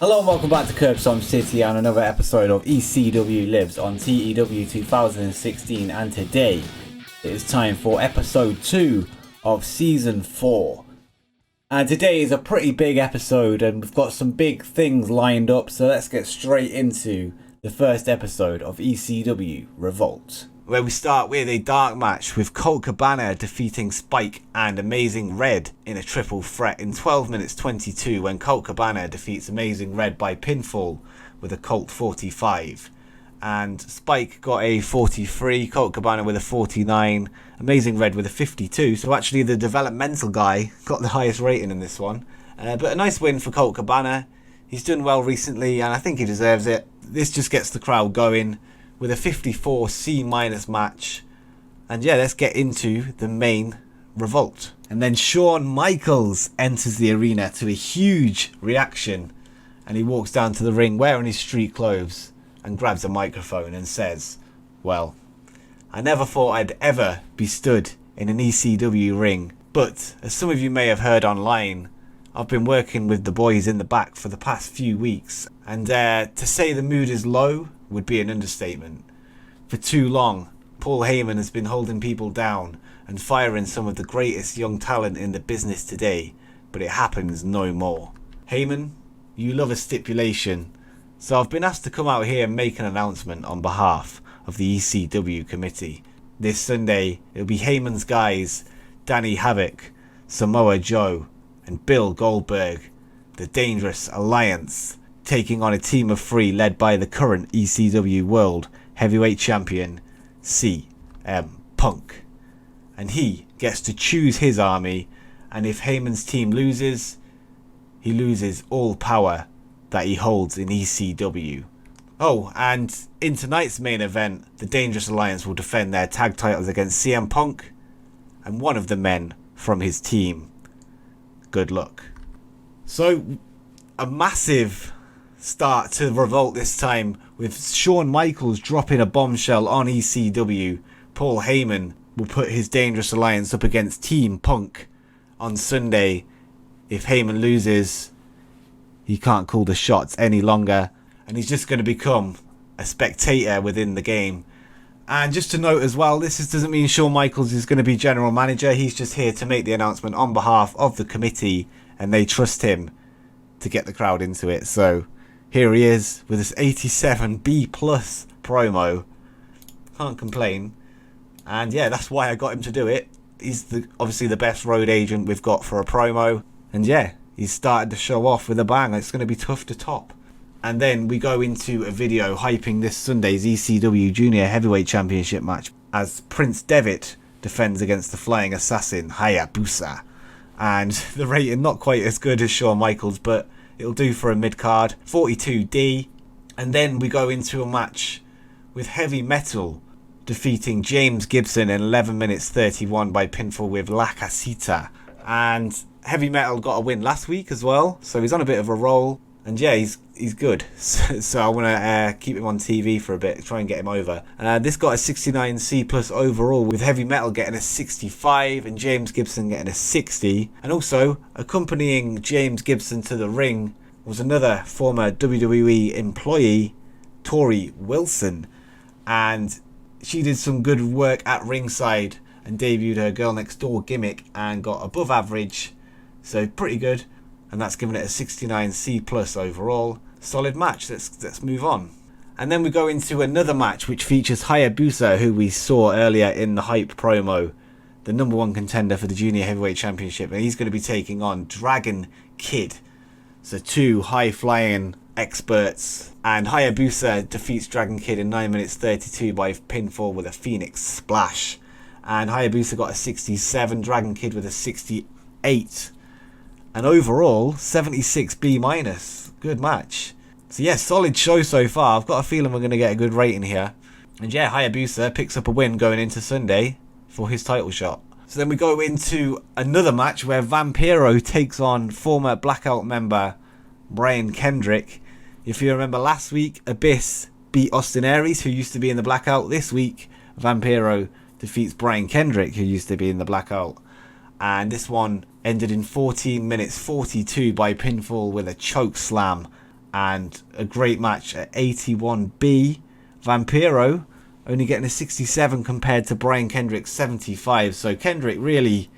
Hello and welcome back to Stomp City and another episode of ECW Lives on TEW 2016, and today it is time for episode 2 of season 4. And today is a pretty big episode and we've got some big things lined up, so let's get straight into the first episode of ECW Revolt, where we start with a dark match with Colt Cabana defeating Spike and Amazing Red in a triple threat in 12 minutes 22, when Colt Cabana defeats Amazing Red by pinfall with a Colt 45. And Spike got a 43, Colt Cabana with a 49, Amazing Red with a 52. So actually the developmental guy got the highest rating in this one. But a nice win for Colt Cabana. He's done well recently and I think he deserves it. This just gets the crowd going with a 54 C- match. And yeah, let's get into the main Revolt. And then Shawn Michaels enters the arena to a huge reaction, and he walks down to the ring wearing his street clothes and grabs a microphone and says, "Well, I never thought I'd ever be stood in an ECW ring, but as some of you may have heard online, I've been working with the boys in the back for the past few weeks, and to say the mood is low would be an understatement. For too long, Paul Heyman has been holding people down and firing some of the greatest young talent in the business today, but it happens no more. Heyman, you love a stipulation, so I've been asked to come out here and make an announcement on behalf of the ECW committee. This Sunday, it'll be Heyman's guys, Danny Havoc, Samoa Joe, and Bill Goldberg, the Dangerous Alliance, taking on a team of 3 led by the current ECW World Heavyweight Champion CM Punk. And he gets to choose his army, and if Heyman's team loses, he loses all power that he holds in ECW. Oh, and in tonight's main event, the Dangerous Alliance will defend their tag titles against CM Punk and one of the men from his team. Good luck. So, a massive start to Revolt this time, with Shawn Michaels dropping a bombshell on ECW. Paul Heyman will put his Dangerous Alliance up against Team Punk on Sunday. If Heyman loses, he can't call the shots any longer, and he's just going to become a spectator within the game. And just to note as well, this doesn't mean Shawn Michaels is going to be general manager. He's just here to make the announcement on behalf of the committee, and they trust him to get the crowd into it. So here he is with this 87 B+ promo. Can't complain. And yeah, that's why I got him to do it. He's obviously the best road agent we've got for a promo. And yeah, he's started to show off with a bang. It's going to be tough to top. And then we go into a video hyping this Sunday's ECW Junior Heavyweight Championship match as Prince Devitt defends against the Flying Assassin Hayabusa. And the rating not quite as good as Shawn Michaels, but it'll do for a mid-card. 42D. And then we go into a match with Heavy Metal defeating James Gibson in 11 minutes 31 by pinfall with La Casita. And Heavy Metal got a win last week as well, so he's on a bit of a roll. And yeah, he's good. So I want to keep him on TV for a bit, try and get him over. This got a 69 C+ overall, with Heavy Metal getting a 65 and James Gibson getting a 60. And also, accompanying James Gibson to the ring was another former WWE employee, Tori Wilson. And she did some good work at ringside and debuted her Girl Next Door gimmick and got above average. So pretty good. And that's given it a 69 C+ overall. Solid match. Let's move on. And then we go into another match which features Hayabusa, who we saw earlier in the hype promo, the number 1 contender for the Junior Heavyweight Championship, and he's going to be taking on Dragon Kid. So 2 high-flying experts, and Hayabusa defeats Dragon Kid in 9 minutes 32 by pinfall with a Phoenix Splash. And Hayabusa got a 67, Dragon Kid with a 68. And overall, 76 B-. Good match. So yeah, solid show so far. I've got a feeling we're going to get a good rating here. And yeah, Hayabusa picks up a win going into Sunday for his title shot. So then we go into another match where Vampiro takes on former Blackout member Brian Kendrick. If you remember last week, Abyss beat Austin Aries, who used to be in the Blackout. This week, Vampiro defeats Brian Kendrick, who used to be in the Blackout. And this one ended in 14 minutes 42 by pinfall with a choke slam. And a great match at 81B. Vampiro only getting a 67 compared to Brian Kendrick's 75. So Kendrick really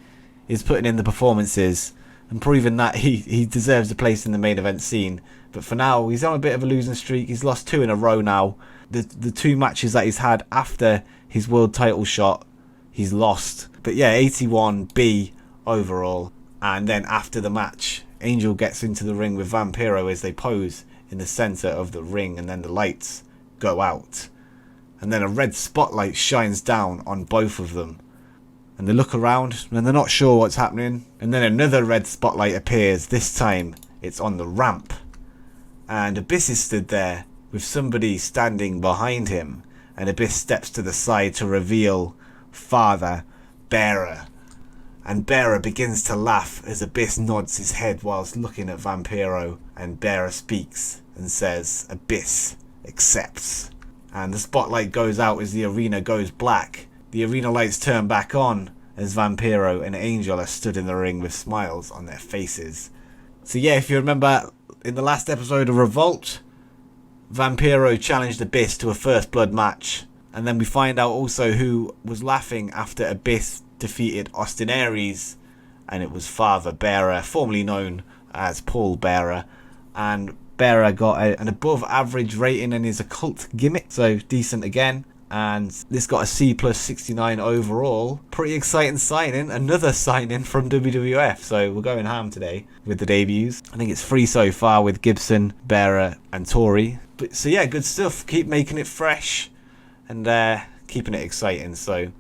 is putting in the performances and proving that he deserves a place in the main event scene. But for now, he's on a bit of a losing streak. He's lost 2 in a row now. The 2 matches that he's had after his world title shot, he's lost. But yeah, 81B overall. And then after the match, Angel gets into the ring with Vampiro as they pose in the center of the ring, and then the lights go out. And then a red spotlight shines down on both of them. And they look around and they're not sure what's happening. And then another red spotlight appears. This time it's on the ramp. And Abyss is stood there with somebody standing behind him. And Abyss steps to the side to reveal Father Bearer. And Bearer begins to laugh as Abyss nods his head whilst looking at Vampiro. And Bearer speaks and says, Abyss accepts. And the spotlight goes out as the arena goes black. The arena lights turn back on as Vampiro and Angel are stood in the ring with smiles on their faces. So yeah, if you remember in the last episode of Revolt, Vampiro challenged Abyss to a first blood match. And then we find out also who was laughing after Abyss defeated Austin Aries. And it was Father Bearer, formerly known as Paul Bearer. And Bearer got an above average rating in his occult gimmick. So decent again. And this got a C plus 69 overall. Pretty exciting signing. Another signing from WWF. So we're going ham today with the debuts. I think it's 3 so far with Gibson, Bearer and Tori. But so yeah, good stuff. Keep making it fresh and keeping it exciting. So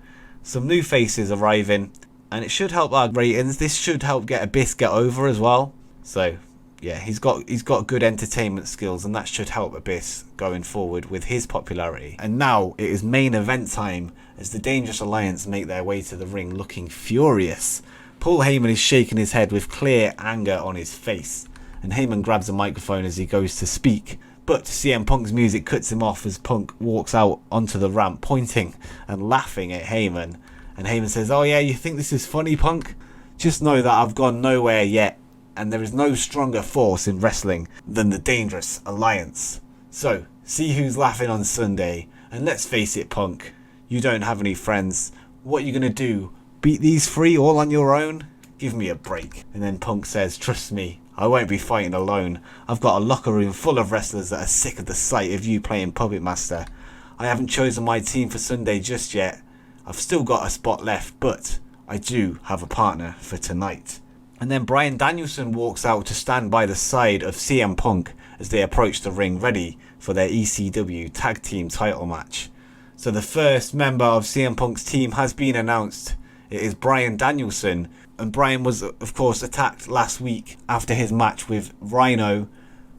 some new faces arriving. And it should help our ratings. This should help get Abyss get over as well. So yeah, he's got good entertainment skills, and that should help Abyss going forward with his popularity. And now it is main event time as the Dangerous Alliance make their way to the ring looking furious. Paul Heyman is shaking his head with clear anger on his face, and Heyman grabs a microphone as he goes to speak. But CM Punk's music cuts him off as Punk walks out onto the ramp pointing and laughing at Heyman. And Heyman says, "Oh yeah, you think this is funny, Punk? Just know that I've gone nowhere yet. And there is no stronger force in wrestling than the Dangerous Alliance. So, see who's laughing on Sunday. And let's face it, Punk, you don't have any friends. What are you going to do? Beat these 3 all on your own? Give me a break." And then Punk says, "Trust me, I won't be fighting alone. I've got a locker room full of wrestlers that are sick of the sight of you playing Puppet Master. I haven't chosen my team for Sunday just yet. I've still got a spot left, but I do have a partner for tonight." And then Bryan Danielson walks out to stand by the side of CM Punk as they approach the ring ready for their ECW tag team title match. So the first member of CM Punk's team has been announced. It is Bryan Danielson. And Bryan was of course attacked last week after his match with Rhino,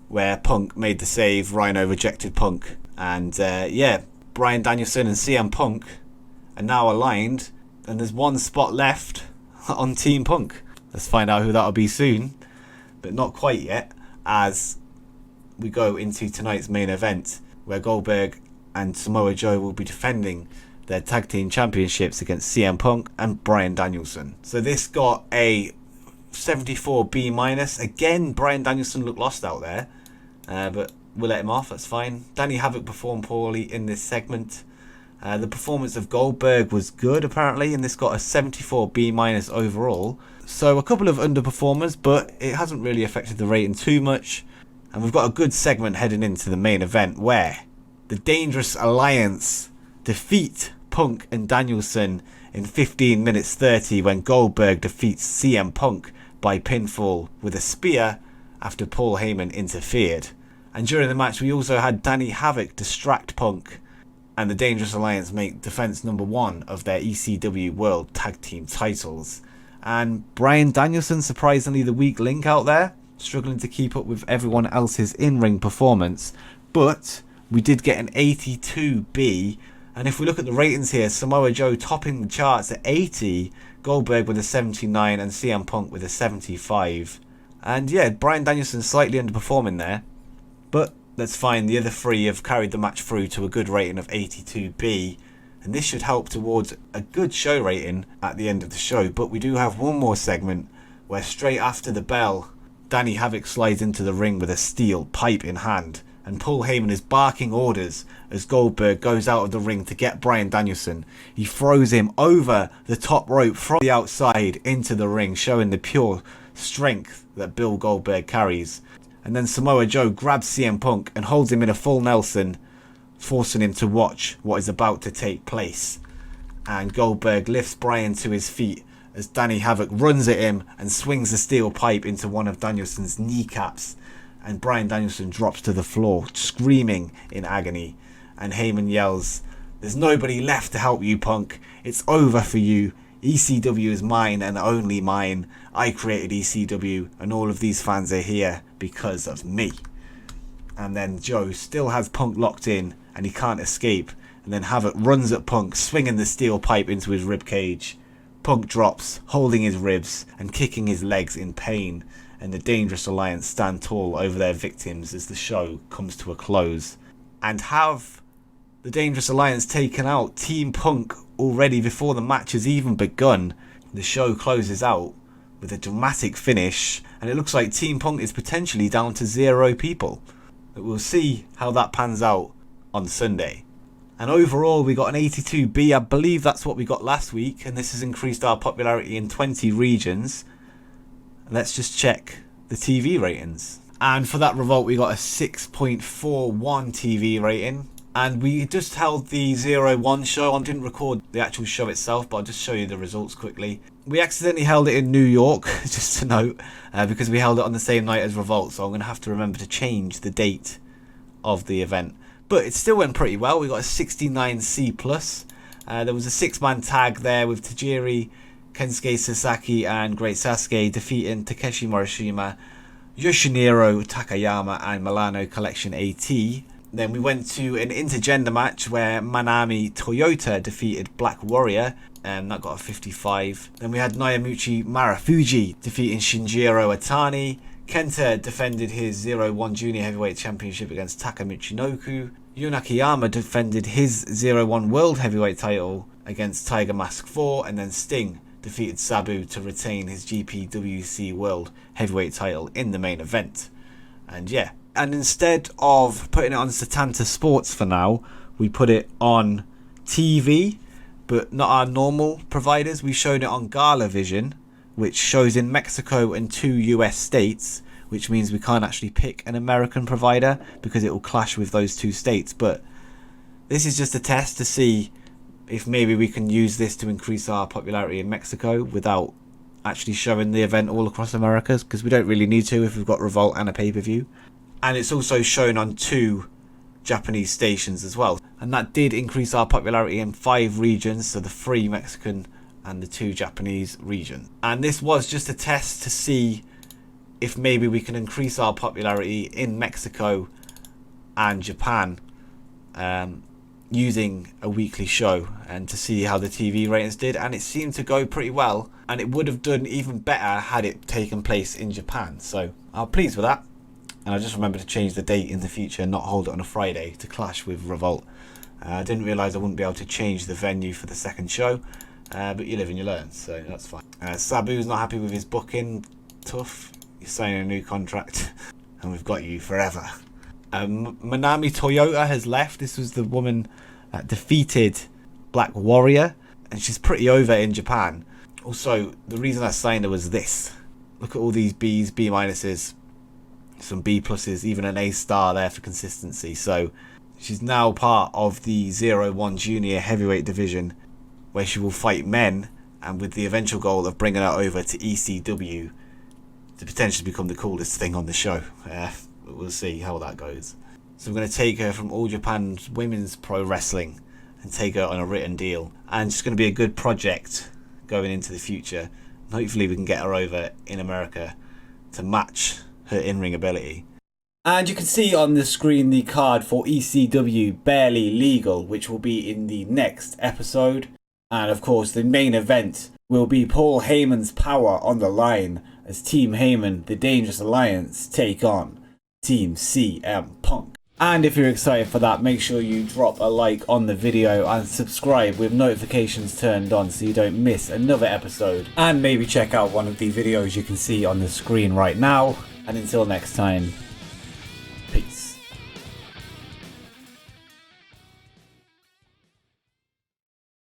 where Punk made the save, Rhino rejected Punk. And yeah, Bryan Danielson and CM Punk are now aligned, and there's one spot left on Team Punk. Let's find out who that'll be soon, but not quite yet, as we go into tonight's main event, where Goldberg and Samoa Joe will be defending their tag team championships against CM Punk and Bryan Danielson. So this got a 74B-. Again, Bryan Danielson looked lost out there, but we'll let him off, that's fine. Danny Havoc performed poorly in this segment. The performance of Goldberg was good apparently, and this got a 74B- overall. So a couple of underperformers, but it hasn't really affected the rating too much. And we've got a good segment heading into the main event where the Dangerous Alliance defeat Punk and Danielson in 15 minutes 30 when Goldberg defeats CM Punk by pinfall with a spear after Paul Heyman interfered. And during the match we also had Danny Havoc distract Punk, and the Dangerous Alliance make defense number 1 of their ECW World Tag Team titles. And Bryan Danielson, surprisingly the weak link out there, struggling to keep up with everyone else's in-ring performance. But we did get an 82B, and if we look at the ratings here, Samoa Joe topping the charts at 80, Goldberg with a 79 and CM Punk with a 75. And yeah, Bryan Danielson slightly underperforming there, but that's fine. The other 3 have carried the match through to a good rating of 82B. And this should help towards a good show rating at the end of the show. But we do have one more segment where straight after the bell, Danny Havoc slides into the ring with a steel pipe in hand, and Paul Heyman is barking orders as Goldberg goes out of the ring to get Bryan Danielson. He throws him over the top rope from the outside into the ring, showing the pure strength that Bill Goldberg carries. And then Samoa Joe grabs CM Punk and holds him in a full Nelson, forcing him to watch what is about to take place. And Goldberg lifts Bryan to his feet as Danny Havoc runs at him and swings the steel pipe into one of Danielson's kneecaps. And Bryan Danielson drops to the floor, screaming in agony. And Heyman yells, "There's nobody left to help you, Punk. It's over for you. ECW is mine and only mine. I created ECW and all of these fans are here because of me." And then Joe still has Punk locked in and he can't escape. And then Havoc runs at Punk, swinging the steel pipe into his ribcage. Punk drops, holding his ribs and kicking his legs in pain. And the Dangerous Alliance stand tall over their victims as the show comes to a close. And have the Dangerous Alliance taken out Team Punk already before the match has even begun. The show closes out with a dramatic finish, and it looks like Team Punk is potentially down to 0 people. But we'll see how that pans out on Sunday. And overall we got an 82B, I believe that's what we got last week, and this has increased our popularity in 20 regions. Let's just check the TV ratings. And for that Revolt we got a 6.41 TV rating. And we just held the 0-1 show. I didn't record the actual show itself, but I'll just show you the results quickly. We accidentally held it in New York, just to note, because we held it on the same night as Revolt, so I'm going to have to remember to change the date of the event. But it still went pretty well. We got a 69C+. There was a 6-man tag there with Tajiri, Kensuke Sasaki and Great Sasuke defeating Takeshi Morishima, Yoshiniro Takayama and Milano Collection AT. Then we went to an intergender match where Manami Toyota defeated Black Warrior, and that got a 55. Then we had Naomichi Marufuji defeating Shinjiro Atani. Kenta defended his 0-1 Junior Heavyweight Championship against Taka Michinoku. Yunakiyama defended his 0-1 World Heavyweight title against Tiger Mask 4. And then Sting defeated Sabu to retain his GPWC World Heavyweight title in the main event. And yeah. And instead of putting it on Satanta Sports for now, we put it on TV, but not our normal providers. We showed it on Gala Vision, which shows in Mexico and 2 US states, which means we can't actually pick an American provider because it will clash with those 2 states. But this is just a test to see if maybe we can use this to increase our popularity in Mexico without actually showing the event all across America, because we don't really need to if we've got Revolt and a pay-per-view. And it's also shown on 2 Japanese stations as well. And that did increase our popularity in 5 regions, so the 3 Mexican and the 2 Japanese regions. And this was just a test to see if maybe we can increase our popularity in Mexico and Japan using a weekly show, and to see how the TV ratings did. And it seemed to go pretty well, and it would have done even better had it taken place in Japan. So I'm pleased with that. And I just remember to change the date in the future and not hold it on a Friday to clash with Revolt. I didn't realise I wouldn't be able to change the venue for the second show. But you live and you learn, so that's fine. Sabu's not happy with his booking. Tough. You're signing a new contract and we've got you forever. Manami Toyota has left. This was the woman that defeated Black Warrior, and she's pretty over in Japan. Also, the reason I signed her was this. Look at all these B's, B minuses, some B pluses, even an A star there for consistency. So she's now part of the 0-1 Junior Heavyweight division, where she will fight men, and with the eventual goal of bringing her over to ECW to potentially become the coolest thing on the show. We'll see how that goes. So I'm going to take her from All Japan's Women's Pro Wrestling and take her on a written deal, and it's going to be a good project going into the future. And hopefully we can get her over in America to match her in-ring ability. And you can see on the screen the card for ECW Barely Legal, which will be in the next episode. And of course the main event will be Paul Heyman's power on the line as Team Heyman, the Dangerous Alliance, take on Team CM Punk. And if you're excited for that, make sure you drop a like on the video and subscribe with notifications turned on so you don't miss another episode. And maybe check out one of the videos you can see on the screen right now. And until next time,